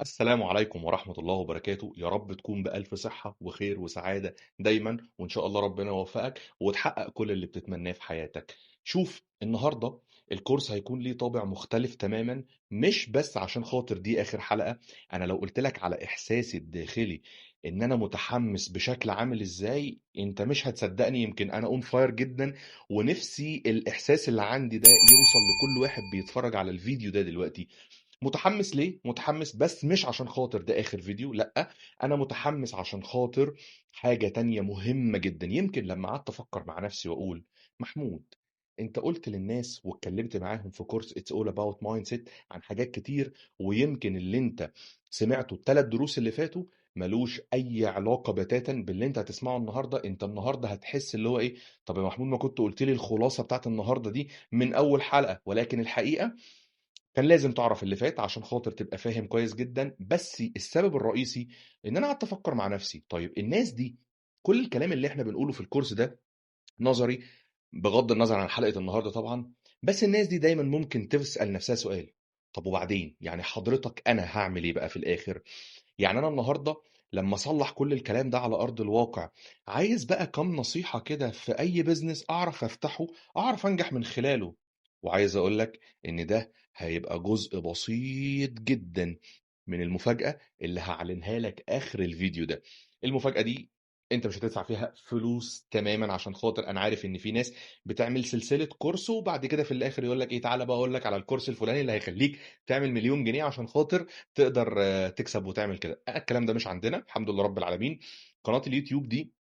السلام عليكم ورحمة الله وبركاته، يا رب تكون بألف صحة وخير وسعادة دايما، وإن شاء الله ربنا يوفقك وتحقق كل اللي بتتمناه في حياتك. شوف النهاردة الكورس هيكون ليه طابع مختلف تماما، مش بس عشان خاطر دي آخر حلقة. أنا لو قلت لك على إحساسي الداخلي إن أنا متحمس بشكل عامل إزاي أنت مش هتصدقني. يمكن أنا أون فاير جدا، ونفسي الإحساس اللي عندي ده يوصل لكل واحد بيتفرج على الفيديو ده دلوقتي. متحمس ليه؟ متحمس بس مش عشان خاطر ده آخر فيديو، لأ، أنا متحمس عشان خاطر حاجة تانية مهمة جدًا. يمكن لمّا قعدت أفكّر مع نفسي وأقول محمود، أنت قُلت للناس واتكلمت معاهم في كورس It's all about mindset عن حاجات كتير، ويمكن اللي أنت سمعته ال3 دروس اللي فاتوا ما لوش أي علاقة بتاتًا باللي أنت هتسمعه النهارده. أنت النهارده هتحس اللي هو إيه، طب يا محمود ما كنت قُلت لي الخلاصة بتاعة النهارده دي من أول حلقة. ولكن الحقيقة كان لازم تعرف اللي فات عشان خاطر تبقى فاهم كويس جدًا. بس السبب الرئيسي إن أنا قعدت أفكّر مع نفسي، طيب الناس دي كل الكلام اللي إحنا بنقوله في الكورس ده نظري، بغض النظر عن حلقة النهارده طبعًا. بس الناس دي دايمًا ممكن تسأل نفسها سؤال، طب وبعدين؟ يعني حضرتك أنا هاعمل إيه بقى في الآخر؟ يعني أنا النهارده لمّا أصلّح كل الكلام ده على أرض الواقع، عايز بقى كام نصيحة كده في أي business أعرف أفتحه، أعرف أنجح من خلاله. وعايز أقول لك إن ده هيبقى جزء بسيط جدًا من المفاجأة اللي هاعلنها لك آخر الفيديو ده. المفاجأة دي أنت مش هتدفع فيها فلوس تمامًا، عشان خاطر أنا عارف إن في ناس بتعمل سلسلة كورس وبعد كده في الآخر يقول لك إيه، تعالَ بقى أقول لك على الكورس الفلاني اللي هيخلّيك تعمل مليون جنيه عشان خاطر تقدر تكسب وتعمل كده. الكلام ده مش عندنا الحمد لله رب العالمين. قناة اليوتيوب دي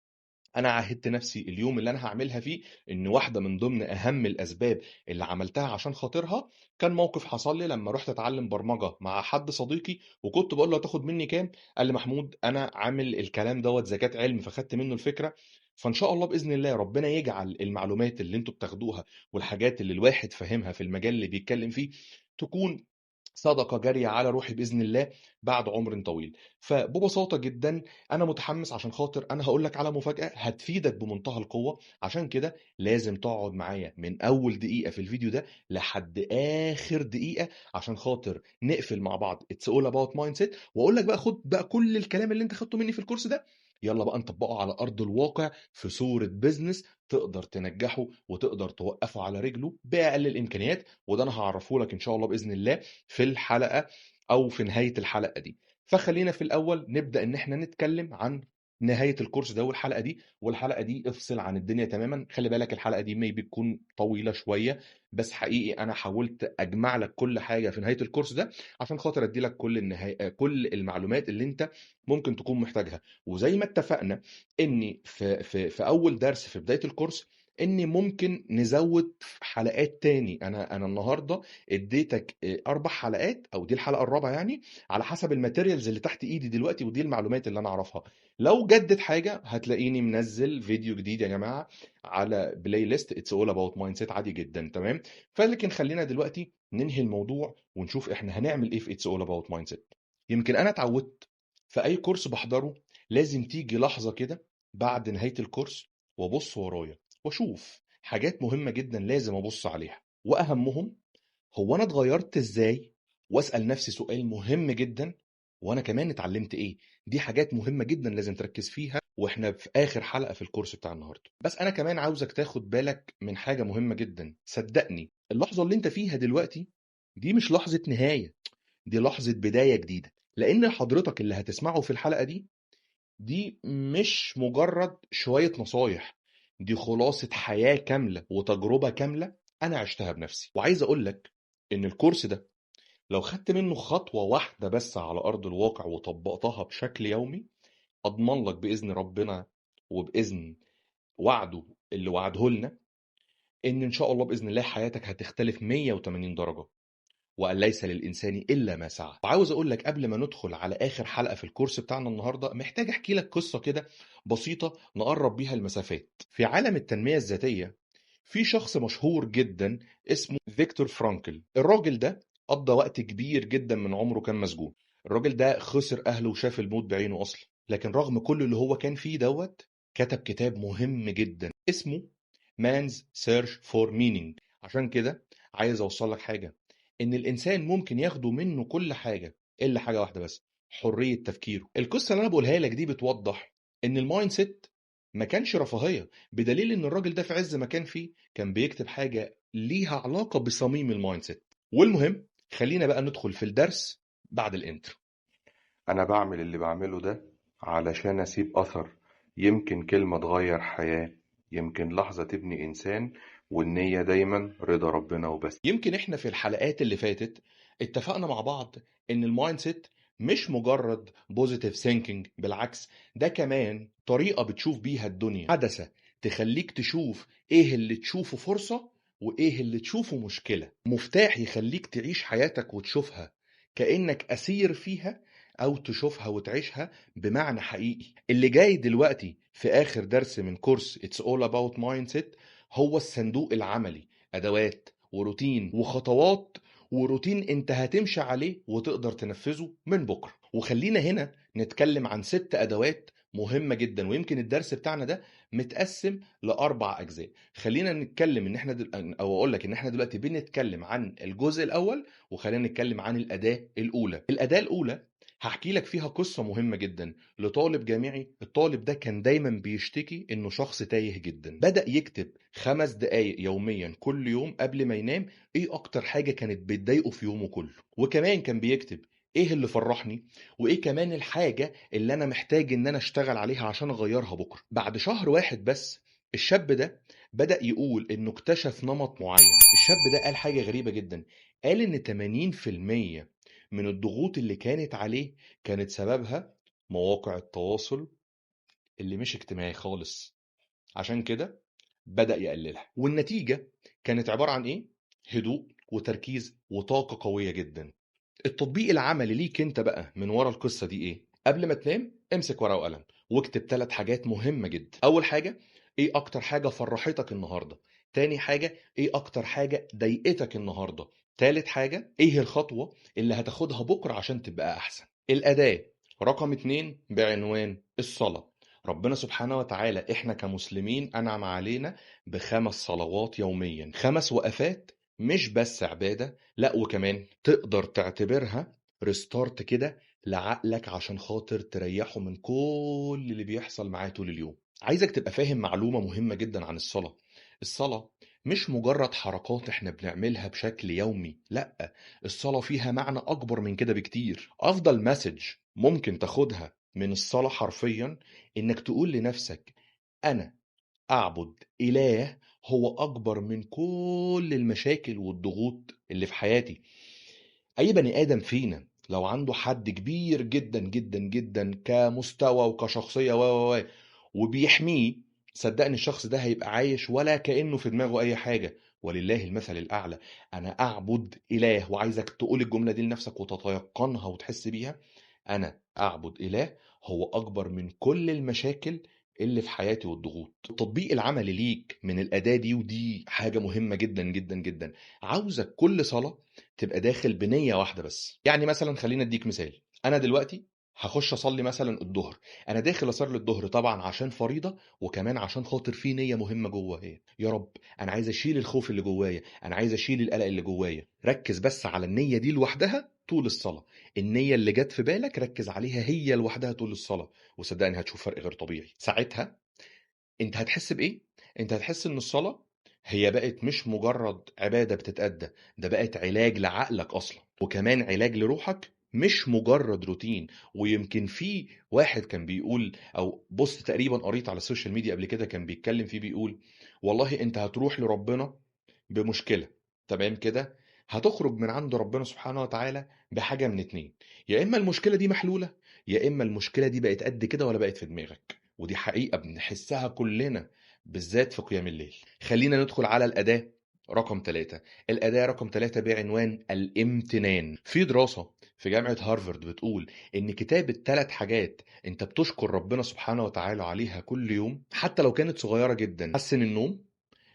أنا عهدت نفسي اليوم اللي أنا هاعملها فيه إن واحدة من ضمن أهم الأسباب اللي عملتها عشان خاطرها كان موقف حصل لي لمّا رُحت أتعلم برمجة مع حد صديقي، وكنت باقول له: "هتاخد مني كام؟" قال لي: "محمود أنا عامل الكلام دوّة زكاة علم." فخدت منه الفكرة. فإن شاء الله بإذن الله ربنا يجعل المعلومات اللي أنتم بتاخدوها والحاجات اللي الواحد فاهمها في المجال اللي بيتكلم فيه تكون صدقة جارية على روحي بإذن الله بعد عمر طويل. فببساطة جدًا أنا متحمس عشان خاطر أنا هاقول لك على مفاجأة هتفيدك بمنتهى القوة. عشان كده لازم تقعد معايا من أول دقيقة في الفيديو ده لحد آخر دقيقة، عشان خاطر نقفل مع بعض It's all about mindset، وأقول لك بقى خُد بقى كل الكلام اللي أنت خدته مني في الكورس ده، يالّا بقى نطبّقه على أرض الواقع في صورة business تقدر تنجّحه وتقدر توقّفه على رجله بأقل الإمكانيات. وده أنا هاعرّفه لك إن شاء الله بإذن الله في الحلقة أو في نهاية الحلقة دي. فخلّينا في الأول نبدأ إن إحنا نتكلّم عن نهاية الكورس ده والحلقة دي. والحلقة دي افصل عن الدنيا تمامًا، خلّي بالك الحلقة دي maybe تكون طويلة شوية، بس حقيقي أنا حاولت أجمع لك كل حاجة في نهاية الكورس ده عشان خاطر أدّي لك كل المعلومات اللي أنت ممكن تكون محتاجها. وزي ما اتفقنا إني في أول درس في بداية الكورس إني ممكن نزوّد حلقات تاني. أنا النهارده اديتك 4 حلقات أو دي الحلقة الرابعة يعني، على حسب الmaterials اللي تحت إيدي دلوقتي، ودي المعلومات اللي أنا أعرفها. لو جدِّد حاجة هتلاقيني منزّل فيديو جديد يا جماعة على playlist It's all about mindset عادي جدًا، تمام؟ فلكن خلّينا دلوقتي ننهي الموضوع ونشوف إحنا هنعمل إيه في It's all about mindset. يمكن أنا اتعودت في أي كورس باحضره لازم تيجي لحظة كده بعد نهاية الكورس وأبُص ورايا وأشوف حاجات مهمة جدًا لازم أبُص عليها، وأهمهم هو أنا اتغيّرت إزاي؟ وأسأل نفسي سؤال مهم جدًا، هو أنا كمان اتعلّمت إيه؟ دي حاجات مهمة جدًا لازم تركّز فيها وإحنا في آخر حلقة في الكورس بتاع النهارده. بس أنا كمان عاوزك تاخد بالك من حاجة مهمة جدًا، صدّقني اللحظة اللي أنت فيها دلوقتي دي مش لحظة نهاية، دي لحظة بداية جديدة. لإن حضرتك اللي هتسمعه في الحلقة دي مش مجرد شوية نصايح، دي خلاصة حياة كاملة وتجربة كاملة أنا عِشتها بنفسي. وعايز أقول لك إن الكورس ده لو خدت منه خطوة واحدة بس على أرض الواقع وطبّقتها بشكل يومي، أضمن لك بإذن ربنا وبإذن وعده اللي وعده لنا، إن شاء الله بإذن الله حياتك هتختلف 180 درجة. وأن ليس للإنسان إلا ما سعى. وعاوز أقول لك قبل ما ندخل على آخر حلقة في الكورس بتاعنا النهارده، محتاج أحكي لك قصة كده بسيطة نقرّب بيها المسافات. في عالم التنمية الذاتية في شخص مشهور جدًا اسمه فيكتور فرانكل. الراجل ده قضّى وقت كبير جدًا من عمره كان مسجون. الراجل ده خسر أهله وشاف الموت بعينه أصلًا، لكن رغم كل اللي هو كان فيه دوّة، كتب كتاب مهم جدًا اسمه Man's Search for Meaning. عشان كده عايز أوصّل لك حاجة، إن الإنسان ممكن ياخدوا منه كل حاجة، إلا حاجة واحدة بس، حرية تفكيره. القصة اللي أنا بقولها لك دي بتوضح إن المايند سيت ما كانش رفاهية، بدليل إن الراجل ده في عز ما كان فيه كان بيكتب حاجة ليها علاقة بصميم المايند سيت. والمهم خلينا بقى ندخل في الدرس بعد الانترو. أنا بعمل اللي بعمله ده علشان أسيب أثر، يمكن كلمة تغير حياة، يمكن لحظة تبني إنسان، والنية دايما رضا ربنا وبس. يمكن احنا في الحلقات اللي فاتت اتفقنا مع بعض ان المايند سيت مش مجرد بوزيتيف ثينكينج، بالعكس ده كمان طريقة بتشوف بيها الدنيا، عدسة تخليك تشوف ايه اللي تشوفه فرصة وايه اللي تشوفه مشكلة، مفتاح يخليك تعيش حياتك وتشوفها كأنك أسير فيها أو تشوفها وتعيشها بمعنى حقيقي. اللي جاي دلوقتي في آخر درس من كورس It's All About Mindset هو الصندوق العملي، أدوات وروتين وخطوات وروتين انت هتمشي عليه وتقدر تنفذه من بكرة. وخلينا هنا نتكلم عن 6 أدوات مهمة جدا، ويمكن الدرس بتاعنا ده متقسم ل4 أجزاء. خلينا نتكلم ان احنا او اقول لك ان احنا دلوقتي بنتكلم عن الجزء الأول، وخلينا نتكلم عن الأداة الأولى. الأداة الأولى هحكي لك فيها قصة مهمة جدا لطالب جامعي. الطالب ده كان دايما بيشتكي انه شخص تايه جدا. بدأ يكتب 5 دقايق يوميا كل يوم قبل ما ينام ايه اكتر حاجة كانت بتضايقه في يومه كله، وكمان كان بيكتب ايه اللي فرحني وايه كمان الحاجة اللي انا محتاج ان انا اشتغل عليها عشان اغيرها بكرة. بعد شهر واحد بس الشاب ده بدأ يقول انه اكتشف نمط معين. الشاب ده قال حاجة غريبة جدا، قال ان 80% من الضغوط اللي كانت عليه كانت سببها مواقع التواصل اللي مش اجتماعي خالص، عشان كده بدأ يقللها. والنتيجة كانت عبارة عن ايه؟ هدوء وتركيز وطاقة قوية جدا. التطبيق العملي ليك انت بقى من ورا القصة دي ايه؟ قبل ما تنام امسك ورقة وقلم واكتب 3 حاجات مهمة جدا. اول حاجة، ايه اكتر حاجة فرحتك النهاردة؟ تاني حاجة، ايه اكتر حاجة ضايقتك النهاردة؟ تالت حاجة، ايه الخطوة اللي هتاخدها بكرة عشان تبقى احسن؟ الأداة رقم 2 بعنوان الصلاة. ربنا سبحانه وتعالى احنا كمسلمين انعم علينا ب5 صلوات يوميا، 5 وقفات مش بس عبادة، لا وكمان تقدر تعتبرها ريستارت كده لعقلك عشان خاطر تريحه من كل اللي بيحصل معاه طول اليوم. عايزك تبقى فاهم معلومة مهمة جدا عن الصلاة. الصلاة مش مجرد حركات احنا بنعملها بشكل يومي، لا، الصلاة فيها معنى أكبر من كده بكتير. أفضل مسج ممكن تاخدها من الصلاة حرفيا إنك تقول لنفسك أنا أعبد إله هو أكبر من كل المشاكل والضغوط اللي في حياتي. أي بني آدم فينا لو عنده حد كبير جدا جدا جدا كمستوى وكشخصية وبيحميه، صدقني الشخص ده هيبقى عايش ولا كأنه في دماغه أي حاجة. ولله المثل الأعلى. أنا أعبد إله، وعايزك تقول الجملة دي لنفسك وتتيقنها وتحس بيها. أنا أعبد إله هو أكبر من كل المشاكل اللي في حياتي والضغوط. التطبيق العملي ليك من الأداة دي، ودي حاجة مهمة جدا جدا جدا، عاوزك كل صلاة تبقى داخل بنية واحدة بس. يعني مثلا خلينا اديك مثال، انا دلوقتي هخش اصلي مثلا الظهر، انا داخل اصلي الظهر طبعا عشان فريضة، وكمان عشان خاطر في نية مهمة جوايا. يا رب انا عايز اشيل الخوف اللي جوايا، انا عايز اشيل القلق اللي جوايا. ركز بس على النية دي لوحدها طول الصلاة. النية اللي جت في بالك ركز عليها هي لوحدها طول الصلاة، وصدقني هتشوف فرق غير طبيعي. ساعتها انت هتحس بايه؟ انت هتحس ان الصلاة هي بقت مش مجرد عبادة بتتأدى، ده بقت علاج لعقلك اصلا، وكمان علاج لروحك، مش مجرد روتين. ويمكن في واحد كان بيقول، او بص تقريبا قريت على السوشيال ميديا قبل كده كان بيتكلم فيه بيقول والله انت هتروح لربنا بمشكلة، تمام كده، هتخرج من عند ربنا سبحانه وتعالى بحاجة من اتنين، يا اما المشكلة دي محلولة، يا اما المشكلة دي بقت قد كده ولا بقت في دماغك. ودي حقيقة بنحسها كلنا بالذات في قيام الليل. خلينا ندخل على الأداة رقم 3. الأداة رقم 3 بعنوان الامتنان. في دراسة في جامعة هارفارد بتقول إن كتابة 3 حاجات أنت بتشكر ربنا سبحانه وتعالى عليها كل يوم، حتى لو كانت صغيرة جدا، تحسن النوم،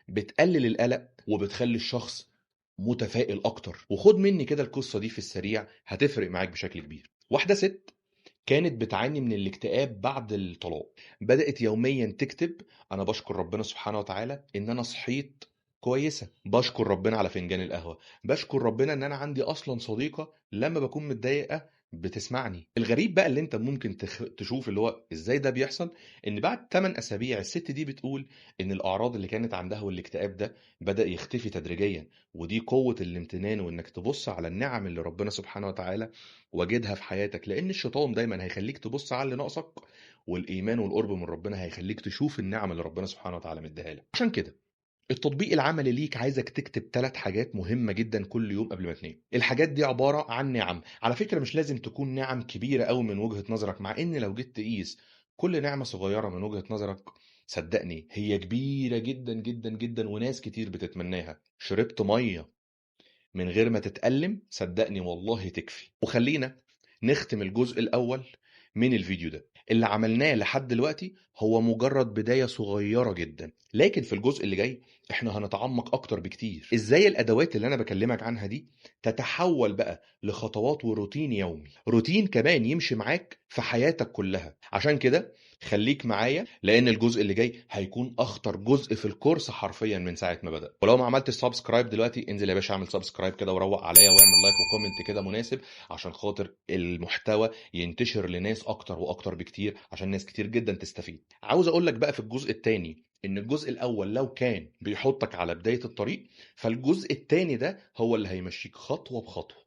بتقلل القلق، وبتخلي الشخص متفائل أكتر. وخد مني كده القصة دي في السريع هتفرق معاك بشكل كبير. واحدة ست كانت بتعاني من الاكتئاب بعد الطلاق، بدأت يوميا تكتب أنا بشكر ربنا سبحانه وتعالى إن أنا صحيت كويسة، بشكر ربنا على فنجان القهوة، بشكر ربنا إن أنا عندي أصلا صديقة لما بكون متضايقة بتسمعني. الغريب بقى اللي أنت ممكن تشوف اللي هو إزاي ده بيحصل، إن بعد 8 أسابيع الست دي بتقول إن الأعراض اللي كانت عندها والاكتئاب ده بدأ يختفي تدريجيًا، ودي قوة الامتنان وإنك تبُص على النعم اللي ربنا سبحانه وتعالى واجدها في حياتك، لأن الشيطان دايمًا هيخلّيك تبُص على اللي ناقصك، والإيمان والقرب من ربنا هيخلّيك تشوف النعم اللي ربنا سبحانه وتعالى مدّيها لك. عشان كده التطبيق العملي ليك عايزك تكتب 3 حاجات مهمة جدًا كل يوم قبل ما تنام. الحاجات دي عبارة عن نِعَم، على فكرة مش لازم تكون نِعَم كبيرة أوي من وجهة نظرك، مع إن لو جيت تقيس كل نعمة صغيرة من وجهة نظرك، صدّقني هي كبيرة جدًا، جدًا، جدًا وناس كتير بتتمناها. شربت مَيّة من غير ما تتألم، صدّقني والله تكفي. وخلّينا نختم الجزء الأول من الفيديو ده. اللي عملناه لحد دلوقتي هو مجرد بداية صغيرة جدًا، لكن في الجزء اللي جاي إحنا هنتعمق أكتر بكتير. إزاي الأدوات اللي أنا باكلمك عنها دي تتحول بقى لخطوات وروتين يومي، روتين كمان يمشي معاك في حياتك كلها. عشان كده خليك معايا، لأن الجزء اللي جاي هيكون أخطر جزء في الكورس حرفيًا من ساعة ما بدأ. ولو ما عملتش سبسكرايب دلوقتي، انزل يا باشا اعمل سبسكرايب كده وروق عليا واعمل لايك وكومنت كده مناسب، عشان خاطر المحتوى ينتشر لناس اكتر واكتر بكتير، عشان ناس كتير جدا تستفيد. عاوز اقول لك بقى في الجزء الثاني ان الجزء الاول لو كان بيحطك على بداية الطريق، فالجزء الثاني ده هو اللي هيمشيك خطوة بخطوة.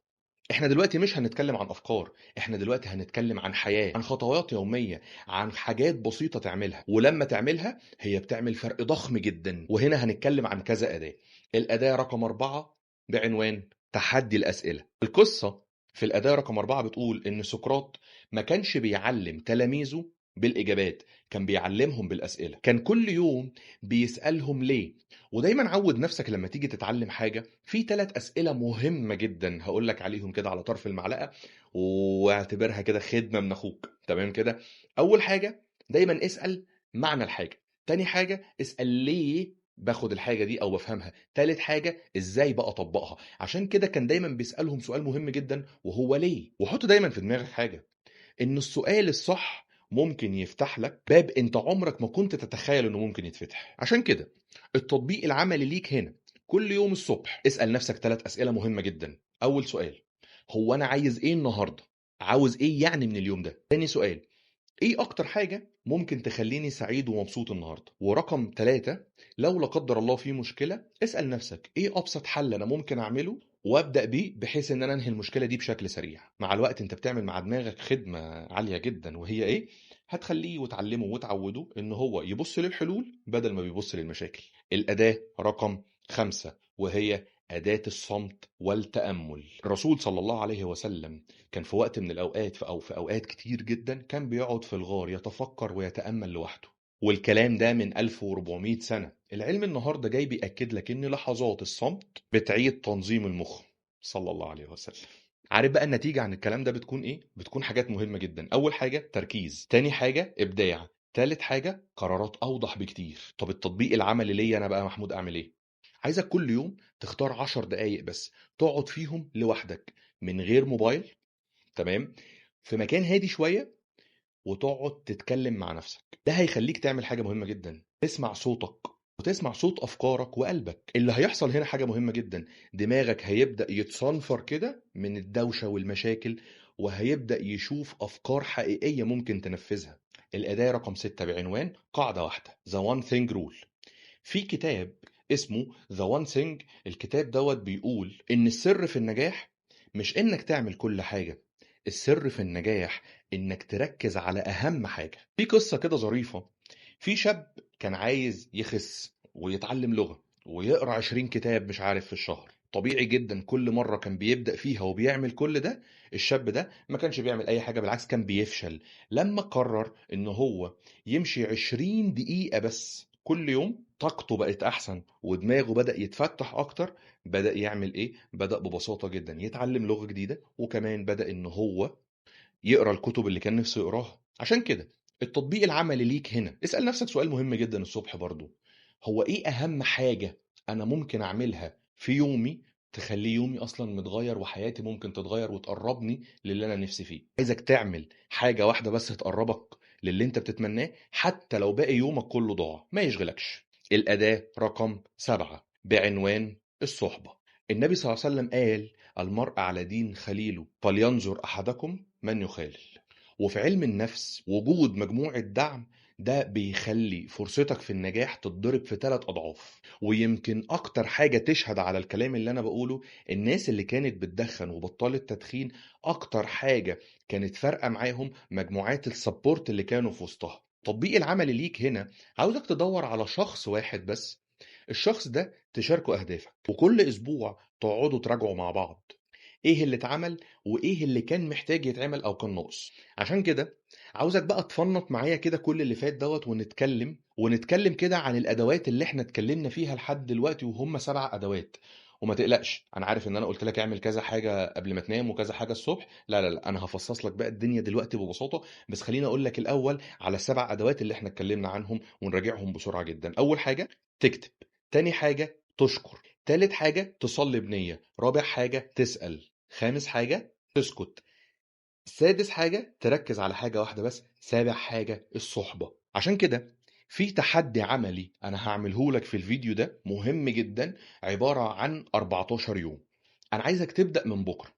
احنا دلوقتي مش هنتكلم عن افكار، احنا دلوقتي هنتكلم عن حياة، عن خطوات يومية، عن حاجات بسيطة تعملها، ولما تعملها هي بتعمل فرق ضخم جدا. وهنا هنتكلم عن كذا أداة. الأداة رقم 4 بعنوان تحدي الأسئلة. القصة في الأداة رقم 4 بتقول إن سقراط ما كانش بيعلم تلاميذه بالإجابات، كان بيعلمهم بالأسئلة. كان كل يوم بيسألهم ليه. ودايما عود نفسك لما تيجي تتعلم حاجة في 3 أسئلة مهمة جدا هقول لك عليهم كده على طرف المعلقة، واعتبرها كده خدمة من أخوك. تمام كده؟ أول حاجة دايما اسأل معنى الحاجة. تاني حاجة اسأل ليه باخد الحاجة دي أو بفهمها. تالت حاجة ازاي بقى اطبقها. عشان كده كان دايما بيسألهم سؤال مهم جدا وهو ليه. وحط دايما في دماغك حاجة، ان السؤال الصح ممكن يفتح لك باب انت عمرك ما كنت تتخيل انه ممكن يتفتح. عشان كده التطبيق العملي ليك هنا، كل يوم الصبح اسأل نفسك 3 أسئلة مهمة جدا. اول سؤال، هو انا عايز ايه النهاردة؟ عاوز ايه يعني من اليوم ده؟ تاني سؤال، ايه اكتر حاجة ممكن تخليني سعيد ومبسوط النهاردة؟ ورقم 3، لو لا قدر الله في مشكلة، اسأل نفسك ايه ابسط حل انا ممكن اعمله وابدأ بيه بحيث ان انا انهي المشكلة دي بشكل سريع. مع الوقت انت بتعمل مع دماغك خدمة عالية جدا، وهي ايه؟ هتخليه وتعلمه وتعوده ان هو يبص للحلول بدل ما بيبص للمشاكل. الأداة رقم 5 وهي أداة الصمت والتأمل. الرسول صلى الله عليه وسلم كان في وقت من الأوقات أو في أوقات كتير جدا كان بيقعد في الغار يتفكر ويتأمل لوحده، والكلام ده من 1400 سنة. العلم النهاردة جاي بيأكد لك إن لحظات الصمت بتعيد تنظيم المخ صلى الله عليه وسلم. عارف بقى النتيجة عن الكلام ده بتكون إيه؟ بتكون حاجات مهمة جدا. أول حاجة تركيز، تاني حاجة إبداع، تالت حاجة قرارات أوضح بكتير. طب التطبيق العملي ليا أنا بقى محمود أعمل إيه؟ عايزك كل يوم تختار 10 دقايق بس تقعد فيهم لوحدك من غير موبايل، تمام، في مكان هادي شوية، وتقعد تتكلم مع نفسك. ده هيخليك تعمل حاجة مهمة جدا، تسمع صوتك وتسمع صوت أفكارك وقلبك. اللي هيحصل هنا حاجة مهمة جدا، دماغك هيبدأ يتصنفر كده من الدوشة والمشاكل، وهيبدأ يشوف أفكار حقيقية ممكن تنفذها. الأداة رقم 6 بعنوان قاعدة واحدة The One Thing Rule. في كتاب اسمه The One Thing، الكتاب دوت بيقول إن السر في النجاح مش إنك تعمل كل حاجة، السر في النجاح إنك تركز على أهم حاجة. في قصة كده ظريفة، في شاب كان عايز يخس ويتعلم لغة ويقرأ 20 كتاب مش عارف في الشهر. طبيعي جدا كل مرة كان بيبدأ فيها وبيعمل كل ده، الشاب ده ما كانش بيعمل أي حاجة، بالعكس كان بيفشل. لما قرر إن هو يمشي 20 دقيقة بس كل يوم، طاقته بقت أحسن ودماغه بدأ يتفتح أكتر. بدأ يعمل إيه؟ بدأ ببساطة جدا يتعلم لغة جديدة، وكمان بدأ إن هو يقرا الكتب اللي كان نفسه يقراها. عشان كده التطبيق العملي ليك هنا، اسأل نفسك سؤال مهم جدا الصبح برضو، هو ايه اهم حاجة انا ممكن اعملها في يومي تخلي يومي اصلا متغير وحياتي ممكن تتغير وتقربني للي انا نفسي فيه. عايزك تعمل حاجة واحدة بس تقربك للي انت بتتمناه، حتى لو باقي يومك كله ضاع ما يشغلكش. الأداة رقم 7 بعنوان الصحبة. النبي صلى الله عليه وسلم قال المرء على دين خليله، فلينظر أحدكم من يخالل. وفي علم النفس وجود مجموعة دعم ده بيخلي فرصتك في النجاح تتضرب في 3 أضعاف. ويمكن أكتر حاجة تشهد على الكلام اللي أنا بقوله، الناس اللي كانت بتدخن وبطلت تدخين، أكتر حاجة كانت فارقة معاهم مجموعات السبورت اللي كانوا في وسطها. التطبيق العملي ليك هنا، عاوزك تدور على شخص واحد بس، الشخص ده تشاركه أهدافك، وكل أسبوع تقعدوا تراجعوا مع بعض ايه اللي اتعمل وايه اللي كان محتاج يتعمل او كان ناقص. عشان كده عاوزك بقى تفنط معايا كده كل اللي فات دوت، ونتكلم كده عن الادوات اللي احنا اتكلمنا فيها لحد دلوقتي، وهم 7 ادوات. وما تقلقش، انا عارف ان انا قلت لك اعمل كذا حاجه قبل ما تنام وكذا حاجه الصبح، لا لا لا، انا هفصص لك بقى الدنيا دلوقتي ببساطه. بس خليني اقول لك الاول على ال7 ادوات اللي احنا اتكلمنا عنهم ونراجعهم بسرعه جدا. اول حاجه تكتب، تاني حاجه تشكر، تالت حاجه تصلي بنيه، رابع حاجه تسأل، خامس حاجة تسكت، سادس حاجة تركز على حاجة واحدة بس، سابع حاجة الصحبة. عشان كده في تحدي عملي أنا هعمله لك في الفيديو ده مهم جدا، عبارة عن 14 يوم. أنا عايزك تبدأ من بكرة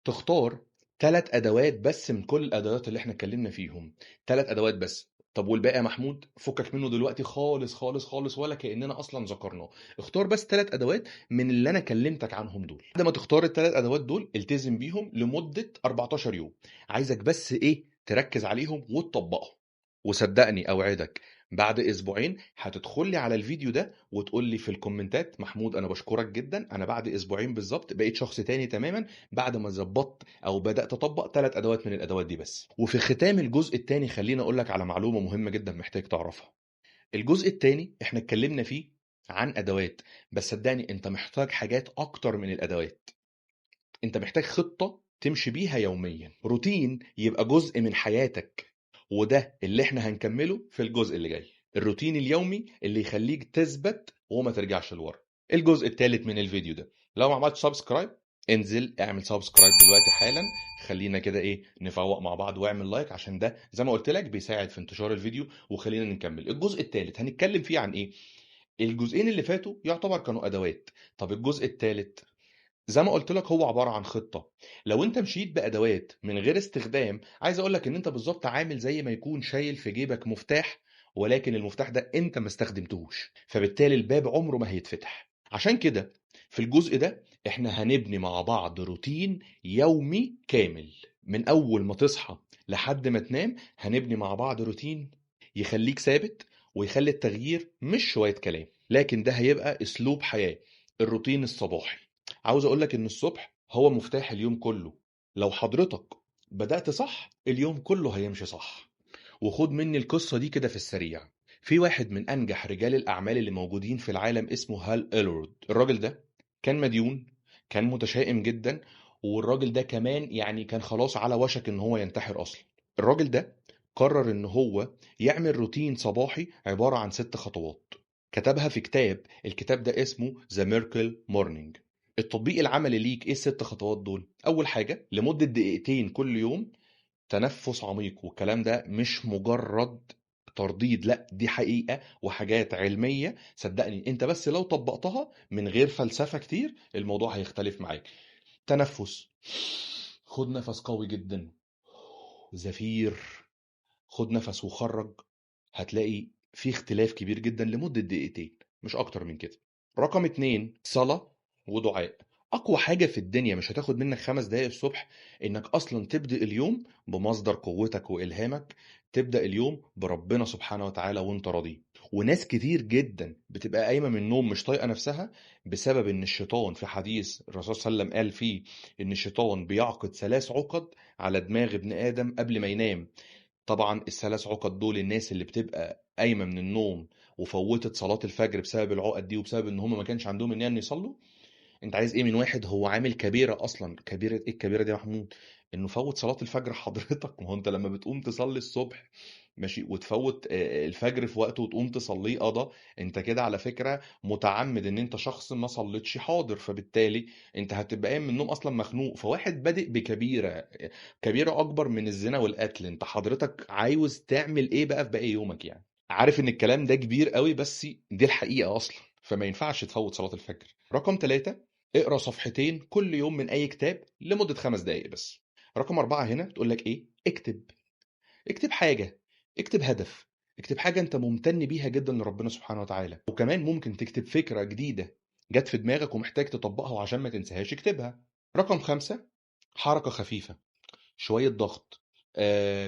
تختار 3 أدوات بس من كل الأدوات اللي احنا اتكلمنا فيهم، 3 أدوات بس. طب والباقي يا محمود فكك منه دلوقتي خالص خالص خالص، ولا كأننا أصلا ذكرناه. اختار بس 3 أدوات من اللي أنا كلمتك عنهم دول. بعد ما تختار ال3 أدوات دول التزم بيهم لمدة 14 يوم. عايزك بس إيه تركز عليهم وتطبقهم. وصدقني أوعدك بعد أسبوعين هتدخل لي على الفيديو ده وتقول لي في الكومنتات محمود أنا بشكرك جدا، أنا بعد أسبوعين بالظبط بقيت شخص تاني تماما بعد ما ظبطت او بدات اطبق 3 ادوات من الادوات دي بس. وفي ختام الجزء الثاني خليني اقول لك على معلومه مهمه جدا محتاج تعرفها. الجزء الثاني احنا اتكلمنا فيه عن ادوات، بس صدقني انت محتاج حاجات اكتر من الادوات. انت محتاج خطه تمشي بيها يوميا، روتين يبقى جزء من حياتك. وده اللي احنا هنكمله في الجزء اللي جاي، الروتين اليومي اللي يخليك تثبت وما ترجعش لورا. الجزء الثالث من الفيديو ده، لو ما عملتش سبسكرايب انزل اعمل سبسكرايب دلوقتي حالا. خلينا كده ايه نفوق مع بعض، واعمل لايك عشان ده زي ما قلت لك بيساعد في انتشار الفيديو. وخلينا نكمل الجزء الثالث هنتكلم فيه عن ايه. الجزئين اللي فاتوا يعتبر كانوا ادوات، طب الجزء الثالث زي ما قلت لك هو عبارة عن خطة. لو انت مشيت بأدوات من غير استخدام، عايز اقول لك ان انت بالظبط عامل زي ما يكون شايل في جيبك مفتاح، ولكن المفتاح ده انت ما استخدمتهوش، فبالتالي الباب عمره ما هيتفتح. عشان كده في الجزء ده احنا هنبني مع بعض روتين يومي كامل، من اول ما تصحى لحد ما تنام هنبني مع بعض روتين يخليك ثابت، ويخلي التغيير مش شوية كلام، لكن ده هيبقى اسلوب حياة. الروتين الصباحي، عاوز اقول لك ان الصبح هو مفتاح اليوم كله. لو حضرتك بدأت صح اليوم كله هيمشي صح. وخد مني القصة دي كده في السريع. في واحد من انجح رجال الاعمال اللي موجودين في العالم اسمه هال إلرود. الراجل ده كان مديون، كان متشائم جدا، والراجل ده كمان يعني كان خلاص على وشك ان هو ينتحر اصلا. الراجل ده قرر ان هو يعمل روتين صباحي عبارة عن 6 خطوات، كتبها في كتاب. الكتاب ده اسمه ذا ميركل مورنينج. التطبيق العملي ليك ايه ال6 خطوات دول؟ اول حاجة لمدة دقيقتين كل يوم تنفس عميق، والكلام ده مش مجرد ترديد، لا دي حقيقة وحاجات علمية. صدقني انت بس لو طبقتها من غير فلسفة كتير الموضوع هيختلف معاك. تنفس، خد نفس قوي جدا، زفير، خد نفس وخرج، هتلاقي في اختلاف كبير جدا لمدة دقيقتين مش أكتر من كده. رقم 2 صلاة ودعاء. أقوى حاجة في الدنيا مش هتاخد منك 5 دقايق الصبح إنك أصلا تبدأ اليوم بمصدر قوتك وإلهامك، تبدأ اليوم بربنا سبحانه وتعالى وانت راضي. وناس كتير جدا بتبقى قايمة من النوم مش طايقة نفسها بسبب إن الشيطان، في حديث الرسول صلى الله عليه وسلم قال فيه إن الشيطان بيعقد 3 عقد على دماغ ابن آدم قبل ما ينام. طبعا ال3 عقد دول الناس اللي بتبقى قايمة من النوم وفوتت صلاة الفجر بسبب العقد دي، وبسبب ان هم ما كانش عندهم ان يصلوا. انت عايز ايه من واحد هو عامل كبيرة اصلا؟ كبيرة ايه الكبيرة دي يا محمود؟ انه فوت صلاة الفجر حضرتك. ما هو انت لما بتقوم تصلي الصبح ماشي وتفوت الفجر في وقته وتقوم تصليه قضا، انت كده على فكرة متعمد ان انت شخص ما صليتش حاضر، فبالتالي انت هتبقى قايم من النوم اصلا مخنوق. فواحد بادئ بكبيرة، كبيرة اكبر من الزنا والقتل، انت حضرتك عاوز تعمل ايه بقى في باقي يومك يعني؟ عارف ان الكلام ده كبير قوي بس دي الحقيقة اصلا، فما ينفعش تفوت صلاة الفجر. رقم 3 اقرا صفحتين كل يوم من اي كتاب لمدة 5 دقايق بس. رقم 4 هنا تقول لك إيه؟ اكتب حاجة، اكتب هدف، اكتب حاجة أنت ممتن بيها جدًا لربنا سبحانه وتعالى، وكمان ممكن تكتب فكرة جديدة جات في دماغك ومحتاج تطبّقها وعشان ما تنساهاش اكتبها. رقم 5 حركة خفيفة، شوية ضغط،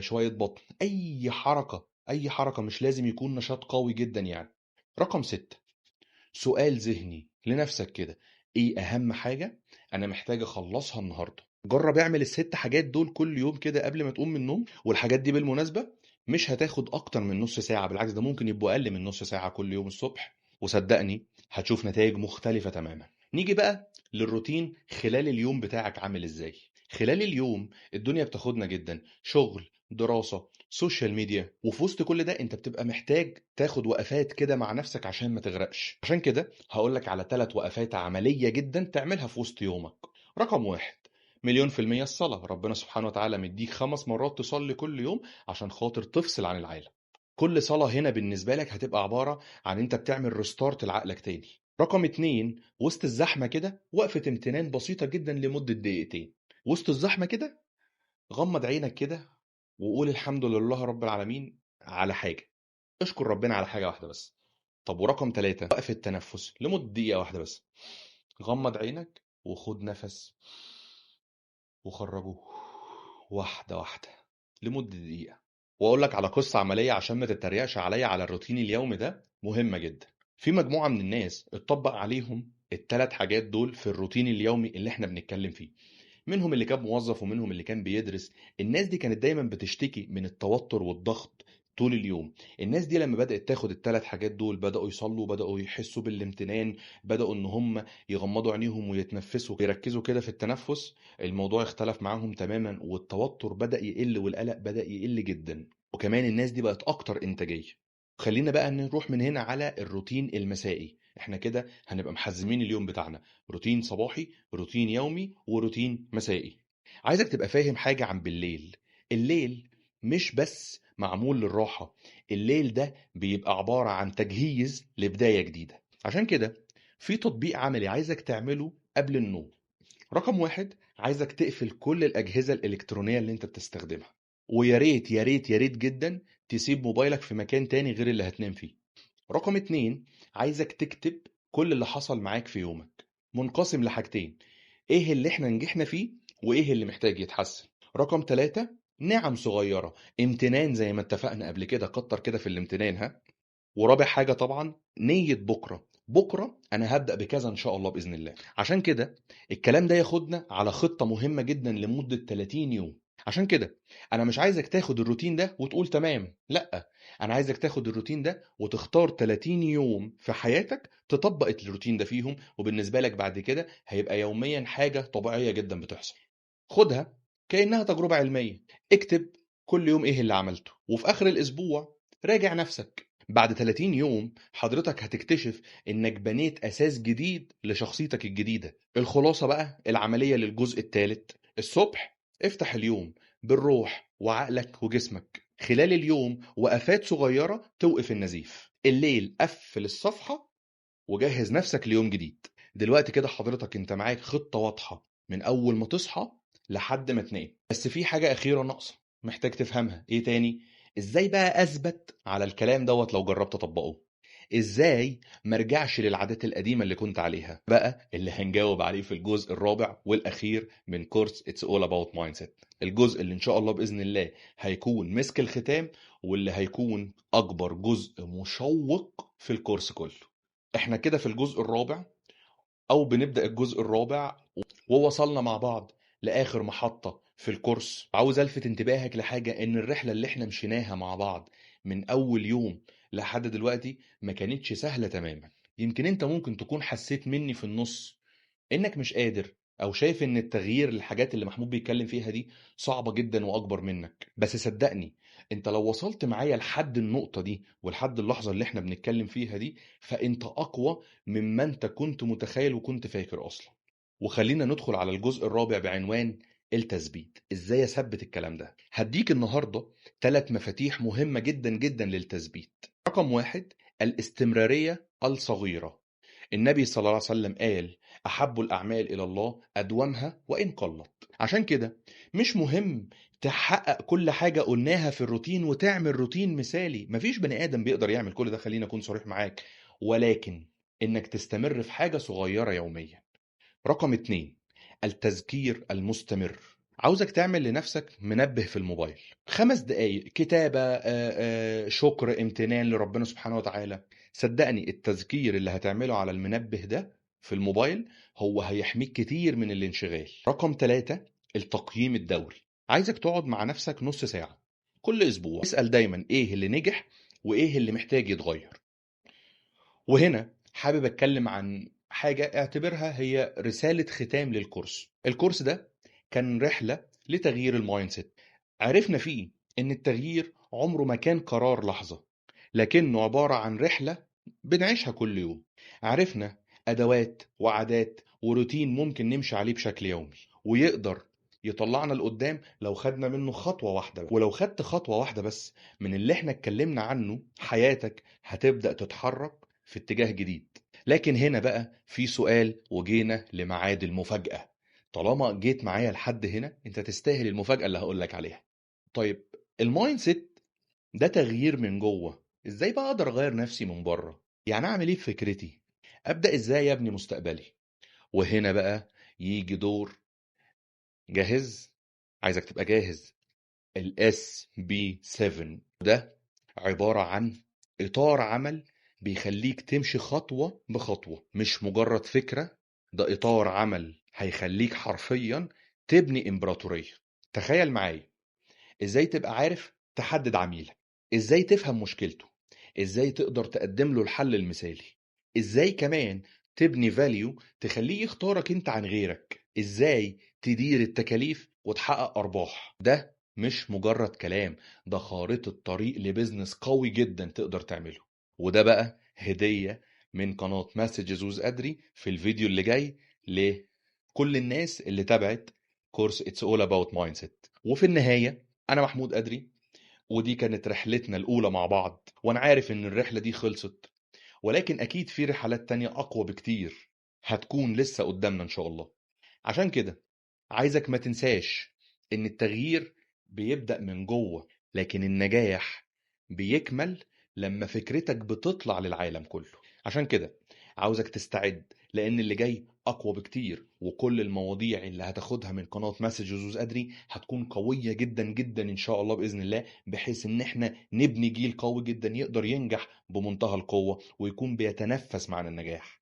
شوية بطن، أي حركة مش لازم يكون نشاط قوي جدًا يعني. رقم 6 سؤال ذهني لنفسك كده، إيه أهم حاجة أنا محتاج أخلّصها النهارده؟ جرّب اعمل ال6 حاجات دول كل يوم كده قبل ما تقوم من النوم، والحاجات دي بالمناسبة مش هتاخد أكتر من نُص ساعة، بالعكس ده ممكن يبقوا أقل من نُص ساعة كل يوم الصبح، وصدّقني هتشوف نتايج مختلفة تمامًا. نيجي بقى للروتين خلال اليوم بتاعك عامل إزاي؟ خلال اليوم الدنيا بتاخدنا جدًا، شغل، دراسة، سوشيال ميديا، وفي وسط كل ده أنت بتبقى محتاج تاخد وقفات كده مع نفسك عشان ما تغرقش. عشان كده هاقول لك على 3 وقفات عملية جدًا تعملها في وسط يومك. رقم 1 مليون في المِيّة الصلاة، ربنا سبحانه وتعالى مدّيك 5 مرات تصلّي كل يوم عشان خاطر تفصل عن العالم. كل صلاة هنا بالنسبة لك هتبقى عبارة عن أنت بتعمل restart لعقلك تاني. رقم 2 وسط الزحمة كده وقفة امتنان بسيطة جدًا لمدة دقيقتين. وسط الزحمة كده غمّض عينك كده وقول الحمد لله رب العالمين على حاجة، اشكر ربنا على حاجة واحدة بس. طب ورقم 3 وقف التنفس لمدة دقيقة واحدة بس، غمض عينك وخد نفس وخرجه واحدة واحدة لمدة دقيقة. واقول لك على قصة عملية عشان ما تتريقش عليا على الروتين اليومي ده مهمة جدا. في مجموعة من الناس اتطبق عليهم الثلاث حاجات دول في الروتين اليومي اللي احنا بنتكلم فيه، منهم اللي كان موظف ومنهم اللي كان بيدرس. الناس دي كانت دايما بتشتكي من التوتر والضغط طول اليوم. الناس دي لما بدأت تاخد الثلاث حاجات دول بدأوا يصلوا، بدأوا يحسوا بالامتنان، بدأوا ان هم يغمضوا عينيهم ويتنفسوا ويركزوا كده في التنفس. الموضوع اختلف معاهم تماما والتوتر بدأ يقل والقلق بدأ يقل جدا، وكمان الناس دي بقت اكتر انتاجية. خلينا بقى نروح من هنا على الروتين المسائي. احنا كده هنبقى محزمين اليوم بتاعنا، روتين صباحي، روتين يومي، وروتين مسائي. عايزك تبقى فاهم حاجة عن بالليل. الليل مش بس معمول للراحة، الليل ده بيبقى عبارة عن تجهيز لبداية جديدة. عشان كده في تطبيق عملي عايزك تعمله قبل النوم. رقم 1 عايزك تقفل كل الأجهزة الإلكترونية اللي أنت بتستخدمها، ويا ريت يا ريت يا ريت جدا تسيب موبايلك في مكان تاني غير اللي هتنام فيه. رقم 2 عايزك تكتب كل اللي حصل معاك في يومك، منقسم لحاجتين: ايه اللي احنا نجحنا فيه وايه اللي محتاج يتحسن. رقم 3 نعم صغيرة، امتنان زي ما اتفقنا قبل كده، كتر كده في الامتنان ها. ورابع حاجة طبعا نية بكرة أنا هبدأ بكذا إن شاء الله بإذن الله. عشان كده الكلام ده ياخدنا على خطة مهمة جدا لمدة 30 يوم. عشان كده أنا مش عايزك تاخد الروتين ده وتقول تمام، لأ، أنا عايزك تاخد الروتين ده وتختار 30 يوم في حياتك تطبق الروتين ده فيهم، وبالنسبة لك بعد كده هيبقى يوميا حاجة طبيعية جدا بتحصل. خدها كأنها تجربة علمية، اكتب كل يوم إيه اللي عملته، وفي آخر الأسبوع راجع نفسك. بعد 30 يوم حضرتك هتكتشف انك بنيت اساس جديد لشخصيتك الجديدة. الخلاصة بقى العملية للجزء الثالث: الصبح افتح اليوم بالروح وعقلك وجسمك. خلال اليوم وقفات صغيرة توقف النزيف. الليل قفل الصفحة وجهز نفسك ليوم جديد. دلوقتي كده حضرتك انت معاك خطة واضحة من اول ما تصحى لحد ما تنام. بس في حاجة اخيرة ناقصة محتاج تفهمها. ايه تاني؟ ازاي بقى اثبت على الكلام دوت لو جربت اطبقه؟ ازاي مرجعش للعادات القديمة اللي كنت عليها؟ بقى اللي هنجاوب عليه في الجزء الرابع والاخير من كورس It's All About Mindset، الجزء اللي ان شاء الله باذن الله هيكون مسك الختام، واللي هيكون اكبر جزء مشوق في الكورس كله. احنا كده في الجزء الرابع او بنبدأ الجزء الرابع، ووصلنا مع بعض لآخر محطة في الكورس. عاوز ألفت انتباهك لحاجة، إن الرحلة اللي احنا مشيناها مع بعض من أول يوم لحد دلوقتي ما كانتش سهلة تماما. يمكن انت ممكن تكون حسيت مني في النص إنك مش قادر، أو شايف إن التغيير الحاجات اللي محمود بيتكلم فيها دي صعبة جدا وأكبر منك. بس صدقني انت لو وصلت معايا لحد النقطة دي ولحد اللحظة اللي احنا بنتكلم فيها دي، فانت أقوى مما انت كنت متخيل وكنت فاكر أصلا. وخلينا ندخل على الجزء الرابع بعنوان التثبيت. ازاي اثبت الكلام ده؟ هديك النهاردة 3 مفاتيح مهمة جدا جدا للتثبيت. رقم 1 الاستمرارية الصغيرة. النبي صلى الله عليه وسلم قال: أحب الأعمال إلى الله أدومها وإن قلت. عشان كده مش مهم تحقق كل حاجة قلناها في الروتين وتعمل روتين مثالي، مفيش بني آدم بيقدر يعمل كل ده، خلينا أكون صريح معاك، ولكن إنك تستمر في حاجة صغيرة يوميا. رقم 2: التذكير المستمر. عاوزك تعمل لنفسك منبه في الموبايل، 5 دقايق كتابة، شكر، امتنان لربنا سبحانه وتعالى. صدقني التذكير اللي هتعمله على المنبه ده في الموبايل هو هيحميك كتير من الانشغال. رقم 3: التقييم الدوري. عايزك تقعد مع نفسك نص ساعة كل أسبوع، اسأل دايما إيه اللي نجح وإيه اللي محتاج يتغير. وهنا حابب اتكلم عن حاجة اعتبرها هي رسالة ختام للكورس. الكورس ده كان رحلة لتغيير المايند سيت. عرفنا فيه ان التغيير عمره ما كان قرار لحظة، لكنه عبارة عن رحلة بنعيشها كل يوم. عرفنا ادوات وعادات وروتين ممكن نمشي عليه بشكل يومي، ويقدر يطلعنا لقدام لو خدنا منه خطوة واحدة بس. ولو خدت خطوة واحدة بس من اللي احنا اتكلمنا عنه، حياتك هتبدأ تتحرك في اتجاه جديد. لكن هنا بقى في سؤال، وجينا لميعاد المفاجأة. طالما جيت معايا لحد هنا، انت تستاهل المفاجأة اللي هقولك عليها. طيب، المايند سيت ده تغيير من جوه، ازاي بقى اقدر اغير نفسي من بره؟ يعني اعمل ايه في فكرتي؟ ابدأ ازاي ابني مستقبلي؟ وهنا بقى يجي دور جاهز. عايزك تبقى جاهز. الاس بي 7 ده عبارة عن إطار عمل بيخليك تمشي خطوة بخطوة، مش مجرد فكرة. ده إطار عمل هيخليك حرفيا تبني إمبراطورية. تخيل معايا إزاي تبقى عارف تحدد عميلك، إزاي تفهم مشكلته، إزاي تقدر تقدم له الحل المثالي، إزاي كمان تبني فاليو تخليه يختارك أنت عن غيرك، إزاي تدير التكاليف وتحقق أرباح. ده مش مجرد كلام، ده خارطة طريق لبزنس قوي جدا تقدر تعمله. وده بقى هدية من قناة مسجز وز أدري في الفيديو اللي جاي لكل الناس اللي تابعت كورس It's All About Mindset. وفي النهاية أنا محمود أدري، ودي كانت رحلتنا الأولى مع بعض، وأنا عارف إن الرحلة دي خلصت، ولكن أكيد في رحلات تانية أقوى بكتير هتكون لسه قدامنا إن شاء الله. عشان كده عايزك ما تنساش إن التغيير بيبدأ من جوه، لكن النجاح بيكمل لما فكرتك بتطلع للعالم كله. عشان كده عاوزك تستعد، لأن اللي جاي أقوى بكتير، وكل المواضيع اللي هتاخدها من قناة مسجز وز أدري هتكون قوية جدا جدا إن شاء الله بإذن الله، بحيث إن إحنا نبني جيل قوي جدا يقدر ينجح بمنتهى القوة ويكون بيتنفس معنا النجاح.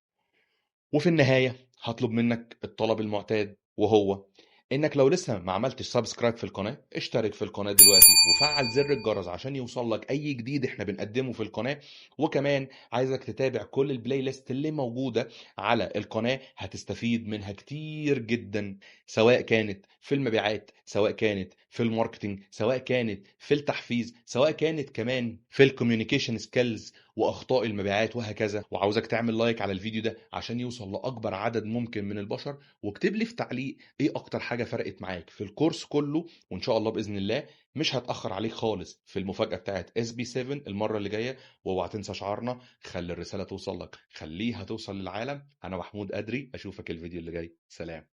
وفي النهاية هطلب منك الطلب المعتاد، وهو انك لو لسه ما عملتش سبسكرايب في القناة، اشترك في القناة دلوقتي وفعل زر الجرس عشان يوصل لك اي جديد احنا بنقدمه في القناة. وكمان عايزك تتابع كل البلاي ليست اللي موجودة على القناة، هتستفيد منها كتير جدا، سواء كانت في المبيعات، سواء كانت في الماركتينج، سواء كانت في التحفيز، سواء كانت كمان في الكوميونيكيشن سكيلز واخطاء المبيعات وهكذا. وعاوزك تعمل لايك على الفيديو ده عشان يوصل لاكبر عدد ممكن من البشر، واكتب لي في تعليق ايه اكتر حاجة فرقت معاك في الكورس كله، وان شاء الله باذن الله مش هتاخر عليك خالص في المفاجأة بتاعت اس بي 7 المرة اللي جاية. واوعى تنسى شعارنا: خلي الرسالة توصل لك، خليها توصل للعالم. انا محمود أدري، اشوفك الفيديو اللي جاي. سلام.